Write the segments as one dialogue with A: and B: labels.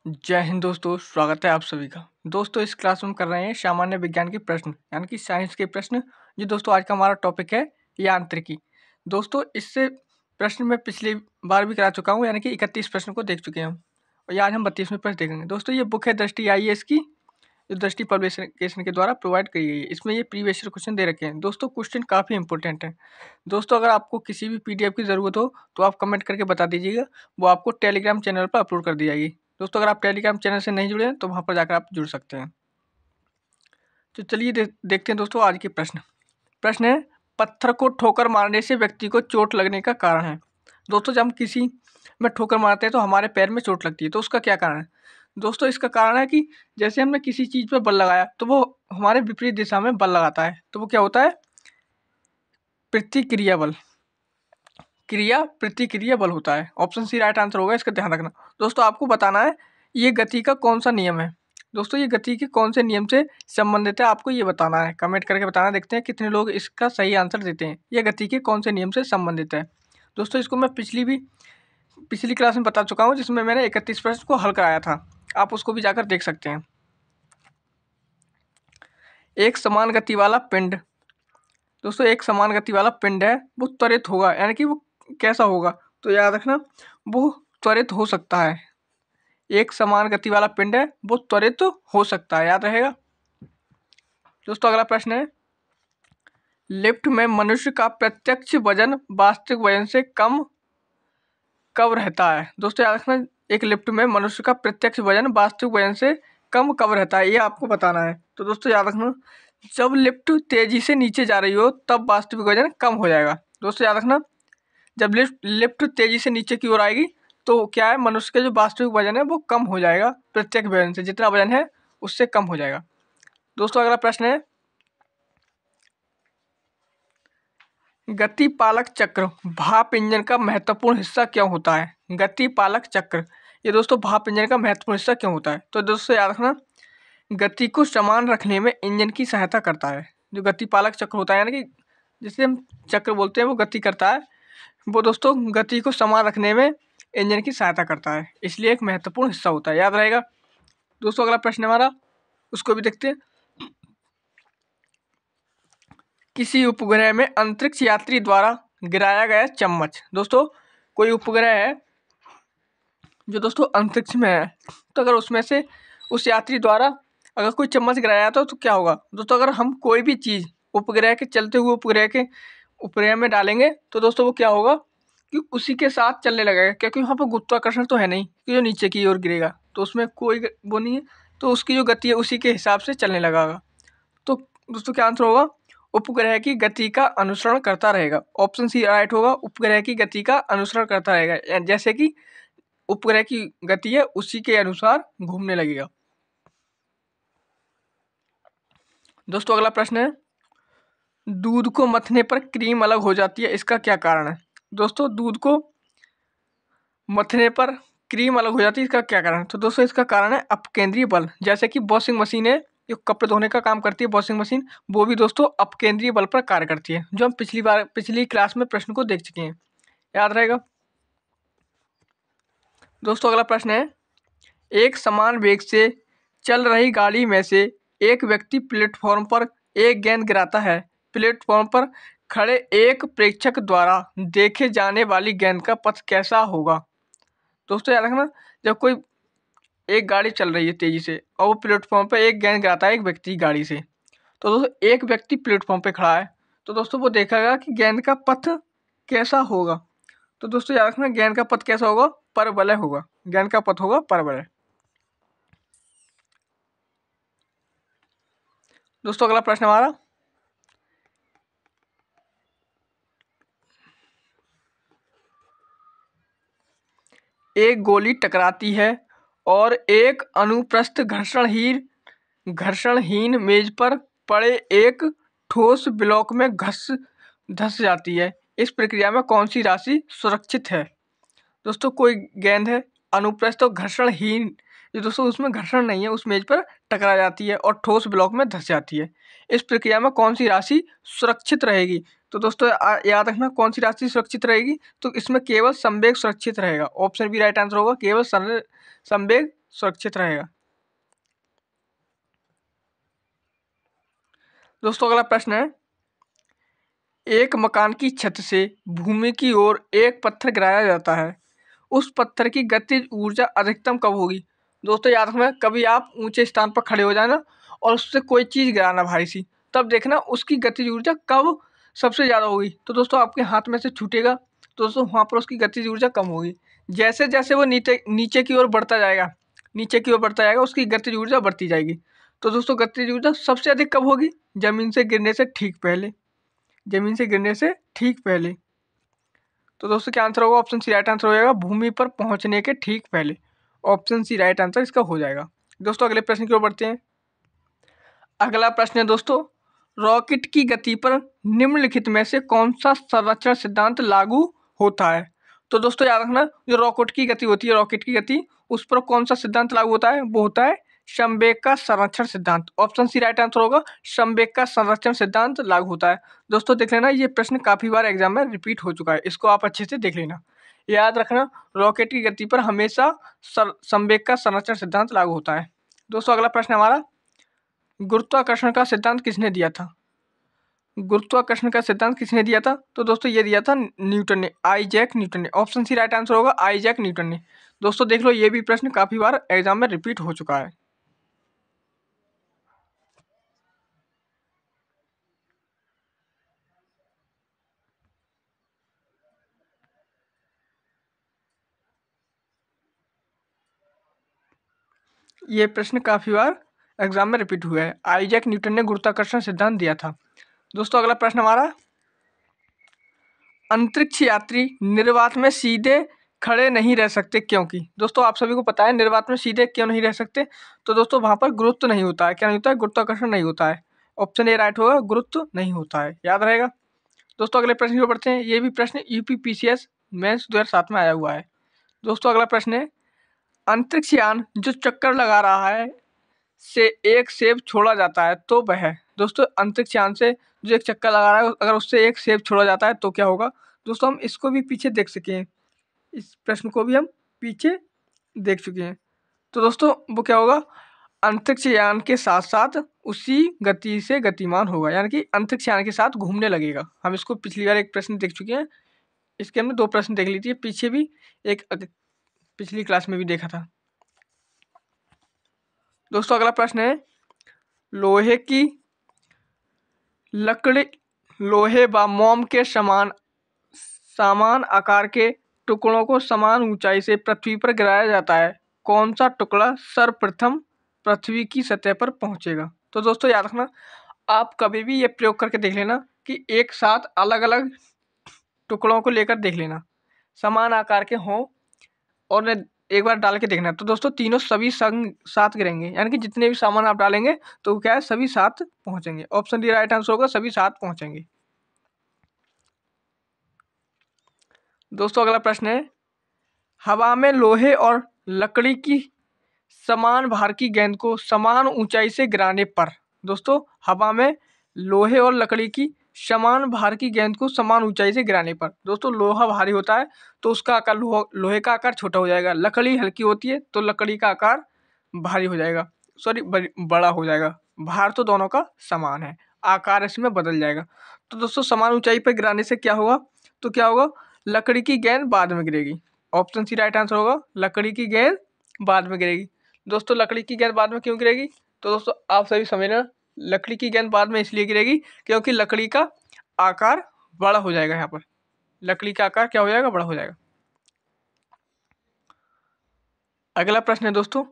A: जय हिंद दोस्तों, स्वागत है आप सभी का। दोस्तों इस क्लास में हम कर रहे हैं सामान्य विज्ञान के प्रश्न यानी कि साइंस के प्रश्न। जी दोस्तों, आज का हमारा टॉपिक है यांत्रिकी। दोस्तों इससे प्रश्न मैं पिछली बार भी करा चुका हूँ, यानी कि 31 प्रश्न को देख चुके हैं हम, और आज हम 32वें प्रश्न देखेंगे। दोस्तों ये बुक है दृष्टि IAS की, जो दृष्टि पब्लिकेशन के द्वारा प्रोवाइड करी गई है। इसमें ये प्रीवियस ईयर क्वेश्चन दे रखे हैं। दोस्तों क्वेश्चन काफ़ी इंपॉर्टेंट है। दोस्तों अगर आपको किसी भी PDF की ज़रूरत हो तो आप कमेंट करके बता दीजिएगा, वो आपको टेलीग्राम चैनल पर अपलोड कर दी जाएगी। दोस्तों अगर आप टेलीग्राम चैनल से नहीं जुड़े हैं तो वहाँ पर जाकर आप जुड़ सकते हैं। तो चलिए देखते हैं दोस्तों आज के प्रश्न। प्रश्न है, पत्थर को ठोकर मारने से व्यक्ति को चोट लगने का कारण है। दोस्तों जब हम किसी में ठोकर मारते हैं तो हमारे पैर में चोट लगती है, तो उसका क्या कारण है? दोस्तों इसका कारण है कि जैसे हमने किसी चीज़ पर बल लगाया तो वो हमारे विपरीत दिशा में बल लगाता है, तो वो क्या होता है? प्रतिक्रिया बल। प्रतिक्रिया बल होता है। ऑप्शन सी राइट आंसर होगा, इसका ध्यान रखना। दोस्तों आपको बताना है ये गति का कौन सा नियम है। दोस्तों ये गति के कौन से नियम से संबंधित है, आपको ये बताना है। कमेंट करके बताना, देखते हैं कितने लोग इसका सही आंसर देते हैं। ये गति के कौन से नियम से संबंधित है। दोस्तों इसको मैं पिछली क्लास में बता चुका हूँ, जिसमें मैंने 31 प्रश्न को हल कराया था। आप उसको भी जाकर देख सकते हैं। एक समान गति वाला पिंड। दोस्तों एक समान गति वाला पिंड है, वो त्वरित होगा, यानी कि वो कैसा होगा? तो याद रखना, वो त्वरित हो सकता है। एक समान गति वाला पिंड है, वो त्वरित हो सकता है, याद रहेगा। दोस्तों अगला प्रश्न है, लिफ्ट में मनुष्य का प्रत्यक्ष वजन वास्तविक वजन से कम कब रहता है? दोस्तों याद रखना, एक लिफ्ट में मनुष्य का प्रत्यक्ष वजन वास्तविक वजन से कम कब रहता है, ये आपको बताना है। तो दोस्तों याद रखना, जब लिफ्ट तेजी से नीचे जा रही हो तब वास्तविक वजन कम हो जाएगा। दोस्तों याद रखना, जब लिफ्ट तेजी से नीचे की ओर आएगी तो क्या है, मनुष्य का जो वास्तविक वजन है वो कम हो जाएगा, प्रत्यक्ष वजन से जितना वजन है उससे कम हो जाएगा। दोस्तों अगला प्रश्न है, गतिपालक चक्र भाप इंजन का महत्वपूर्ण हिस्सा क्यों होता है? गतिपालक चक्र, ये दोस्तों भाप इंजन का महत्वपूर्ण हिस्सा क्यों होता है? तो दोस्तों याद रखना, गति को समान रखने में इंजन की सहायता करता है। जो गतिपालक चक्र होता है, यानी कि जिसे हम चक्र बोलते हैं, वो गति करता है, वो दोस्तों गति को समान रखने में इंजन की सहायता करता है, इसलिए एक महत्वपूर्ण हिस्सा होता है, याद रहेगा। दोस्तों अगला प्रश्न हमारा, उसको भी देखते हैं। किसी उपग्रह में अंतरिक्ष यात्री द्वारा गिराया गया चम्मच। दोस्तों कोई उपग्रह है जो दोस्तों अंतरिक्ष में है, तो अगर उसमें से उस यात्री द्वारा अगर कोई चम्मच गिराया जाता तो क्या होगा? दोस्तों अगर हम कोई भी चीज़ उपग्रह के चलते हुए उपग्रह में डालेंगे तो दोस्तों वो क्या होगा कि उसी के साथ चलने लगेगा, क्योंकि वहाँ पर गुरुत्वाकर्षण तो है नहीं कि जो नीचे की ओर गिरेगा, तो उसमें कोई वो नहीं है, तो उसकी जो गति है उसी के हिसाब से चलने लगेगा। तो दोस्तों क्या आंसर होगा? उपग्रह की गति का अनुसरण करता रहेगा। ऑप्शन सी राइट होगा, उपग्रह की गति का अनुसरण करता रहेगा, जैसे कि उपग्रह की गति है उसी के अनुसार घूमने लगेगा। दोस्तों अगला प्रश्न है, दूध को मथने पर क्रीम अलग हो जाती है, इसका क्या कारण है? दोस्तों दूध को मथने पर क्रीम अलग हो जाती है, इसका क्या कारण है? तो दोस्तों इसका कारण है अपकेंद्रीय बल। जैसे कि वॉशिंग मशीन है, जो कपड़े धोने का काम करती है वॉशिंग मशीन, वो भी दोस्तों अपकेंद्रीय बल पर कार्य करती है, जो हम पिछली क्लास में प्रश्न को देख चुके हैं, याद रहेगा। दोस्तों अगला प्रश्न है, एक समान वेग से चल रही गाड़ी में से एक व्यक्ति प्लेटफॉर्म पर एक गेंद गिराता है। प्लेटफॉर्म पर खड़े एक प्रेक्षक द्वारा देखे जाने वाली गेंद का पथ कैसा होगा? दोस्तों याद रखना, जब कोई एक गाड़ी चल रही है तेजी से और वो प्लेटफॉर्म पर एक गेंद गिराता है एक व्यक्ति गाड़ी से, तो दोस्तों एक व्यक्ति प्लेटफॉर्म पे खड़ा है, तो दोस्तों वो देखेगा कि गेंद का पथ कैसा होगा। तो दोस्तों याद रखना, गेंद का पथ कैसा होगा? परवलय होगा, गेंद का पथ होगा परवलय। दोस्तों अगला प्रश्न हमारा, एक गोली टकराती है और एक अनुप्रस्थ घर्षणहीन मेज पर पड़े एक ठोस ब्लॉक में धस जाती है। इस प्रक्रिया में कौन सी राशि सुरक्षित है? दोस्तों कोई गेंद है अनुप्रस्थ और घर्षणहीन, जो दोस्तों उसमें घर्षण नहीं है, उस मेज पर टकरा जाती है और ठोस ब्लॉक में धस जाती है। इस प्रक्रिया में कौन सी राशि सुरक्षित रहेगी? तो दोस्तों याद रखना, कौन सी राशि सुरक्षित रहेगी? तो इसमें केवल संवेग सुरक्षित रहेगा। ऑप्शन बी राइट आंसर होगा, केवल संवेग सुरक्षित रहेगा। दोस्तों अगला प्रश्न है, एक मकान की छत से भूमि की ओर एक पत्थर गिराया जाता है, उस पत्थर की गतिज ऊर्जा अधिकतम कब होगी? दोस्तों याद रखना, कभी आप ऊंचे स्थान पर खड़े हो जाना और उससे कोई चीज गिराना भारी सी, तब देखना उसकी गतिज ऊर्जा कब सबसे ज्यादा होगी। तो दोस्तों आपके हाथ में से छूटेगा तो दोस्तों वहां पर उसकी गतिज ऊर्जा कम होगी। जैसे जैसे वो नीचे की ओर बढ़ता जाएगा, नीचे की ओर बढ़ता जाएगा, उसकी गतिज ऊर्जा बढ़ती जाएगी। तो दोस्तों गतिज ऊर्जा सबसे अधिक कब होगी? जमीन से गिरने से ठीक पहले, जमीन से गिरने से ठीक पहले। तो दोस्तों क्या आंसर होगा? ऑप्शन सी राइट आंसर हो जाएगा, भूमि पर पहुंचने के ठीक पहले। ऑप्शन सी राइट आंसर इसका हो जाएगा। दोस्तों अगले प्रश्न की ओर बढ़ते हैं। अगला प्रश्न है दोस्तों, रॉकेट की गति पर निम्नलिखित में से कौन सा संरक्षण सिद्धांत लागू होता है? तो दोस्तों याद रखना, जो रॉकेट की गति होती है, रॉकेट की गति, उस पर कौन सा सिद्धांत लागू होता है? वो होता है संवेग का संरक्षण सिद्धांत। ऑप्शन सी राइट आंसर होगा, संवेग का संरक्षण सिद्धांत लागू होता है। दोस्तों देख लेना, ये प्रश्न काफी बार एग्जाम में रिपीट हो चुका है, इसको आप अच्छे से देख लेना। याद रखना, रॉकेट की गति पर हमेशा संवेग का संरक्षण सिद्धांत लागू होता है। दोस्तों अगला प्रश्न हमारा, गुरुत्वाकर्षण का सिद्धांत किसने दिया था? गुरुत्वाकर्षण का सिद्धांत किसने दिया था? तो दोस्तों ये दिया था न्यूटन ने, आइजैक न्यूटन ने। ऑप्शन सी राइट आंसर होगा, आइजैक न्यूटन ने। दोस्तों देख लो, ये भी प्रश्न काफी बार एग्जाम में रिपीट हो चुका है। ये प्रश्न काफी बार एग्जाम में रिपीट हुआ है, आइजैक न्यूटन ने गुरुत्वाकर्षण सिद्धांत दिया था। दोस्तों अगला प्रश्न हमारा, अंतरिक्ष यात्री निर्वात में सीधे खड़े नहीं रह सकते क्योंकि? दोस्तों आप सभी को पता है निर्वात में सीधे क्यों नहीं रह सकते? तो दोस्तों वहां पर गुरुत्व नहीं होता है। क्या नहीं होता है? गुरुत्वाकर्षण नहीं होता है। ऑप्शन ए राइट होगा, गुरुत्व नहीं होता है, याद रहेगा। दोस्तों अगले प्रश्न को पढ़ते हैं। ये भी प्रश्न यूपीपीसीएस मेंस 2007 में आया हुआ है। दोस्तों अगला प्रश्न है, अंतरिक्ष यान जो चक्कर लगा रहा है से एक सेब छोड़ा जाता है तो वह? दोस्तों अंतरिक्ष यान से जो एक चक्कर लगा रहा है, अगर उससे एक सेब छोड़ा जाता है तो क्या होगा? दोस्तों हम इसको भी पीछे देख चुके हैं, इस प्रश्न को भी हम पीछे देख चुके हैं। तो दोस्तों वो क्या होगा? अंतरिक्ष यान के साथ साथ उसी गति से गतिमान होगा, यानी कि अंतरिक्ष यान के साथ घूमने लगेगा। हम इसको पिछली बार एक प्रश्न देख चुके हैं, इसके हमने 2 प्रश्न देख लीजिए, पीछे भी एक पिछली क्लास में भी देखा था। दोस्तों अगला प्रश्न है, लोहे की लकड़ी, लोहे व मोम के समान आकार के टुकड़ों को समान ऊंचाई से पृथ्वी पर गिराया जाता है, कौन सा टुकड़ा सर्वप्रथम पृथ्वी की सतह पर पहुंचेगा? तो दोस्तों याद रखना, आप कभी भी ये प्रयोग करके देख लेना कि एक साथ अलग अलग टुकड़ों को लेकर देख लेना, समान आकार के हों और एक बार डाल के देखना। तो दोस्तों तीनों सभी संग साथ गिरेंगे, यानी कि जितने भी सामान आप डालेंगे तो क्या है, सभी साथ पहुंचेंगे। ऑप्शन डी राइट आंसर होगा, सभी साथ पहुंचेंगे। दोस्तों अगला प्रश्न है, हवा में लोहे और लकड़ी की समान भार की गेंद को समान ऊंचाई से गिराने पर? दोस्तों हवा में लोहे और लकड़ी की समान भार की गेंद को समान ऊंचाई से गिराने पर, दोस्तों लोहा भारी होता है तो उसका आकार लोहे का आकार छोटा हो जाएगा, लकड़ी हल्की होती है तो लकड़ी का आकार भारी हो जाएगा, सॉरी बड़ा हो जाएगा। भार तो दोनों का समान है, आकार इसमें बदल जाएगा। तो दोस्तों समान ऊंचाई पर गिराने से क्या होगा? तो क्या होगा? लकड़ी की गेंद बाद में गिरेगी। ऑप्शन सी राइट आंसर होगा, लकड़ी की गेंद बाद में गिरेगी। दोस्तों लकड़ी की गेंद बाद में क्यों गिरेगी? तो दोस्तों आप सभी समझना, लकड़ी की गेंद बाद में इसलिए गिरेगी क्योंकि लकड़ी का आकार बड़ा हो जाएगा। यहाँ पर लकड़ी का आकार क्या हो जाएगा? बड़ा हो जाएगा। अगला प्रश्न है दोस्तों,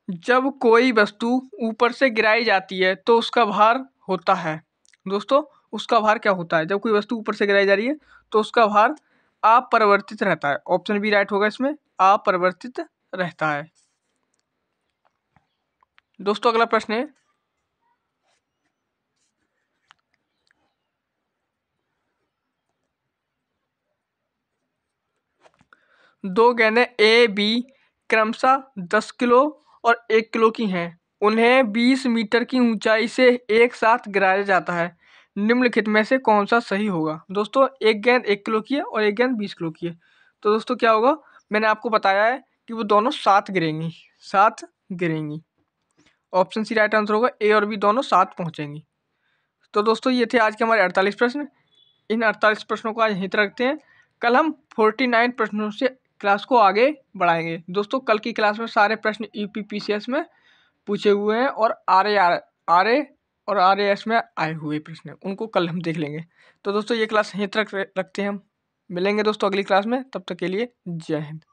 A: जब कोई वस्तु ऊपर से गिराई जाती है तो उसका भार होता है? दोस्तों उसका भार क्या होता है? जब कोई वस्तु ऊपर से गिराई जा रही है तो उसका भार अपरिवर्तित रहता है। ऑप्शन बी राइट होगा, इसमें अपरिवर्तित रहता है। दोस्तों अगला प्रश्न है, दो गेंदें ए बी क्रमशः 10 किलो और 1 किलो की हैं, उन्हें 20 मीटर की ऊंचाई से एक साथ गिराया जाता है, निम्नलिखित में से कौन सा सही होगा? दोस्तों एक गेंद 1 किलो की है और एक गेंद 20 किलो की है। तो दोस्तों क्या होगा? मैंने आपको बताया है कि वो दोनों साथ गिरेंगी। ऑप्शन सी राइट आंसर होगा, ए और बी दोनों साथ पहुंचेंगी। तो दोस्तों ये थे आज के हमारे 48 प्रश्न। इन 48 प्रश्नों को आज यहीं तक रखते हैं। कल हम 49 प्रश्नों से क्लास को आगे बढ़ाएंगे। दोस्तों कल की क्लास में सारे प्रश्न यूपीपीसीएस में पूछे हुए हैं और आरए और आरएएस में आए हुए प्रश्न हैं, उनको कल हम देख लेंगे। तो दोस्तों ये क्लास यहीं तक रखते हैं। हम मिलेंगे दोस्तों अगली क्लास में, तब तक के लिए जय हिंद।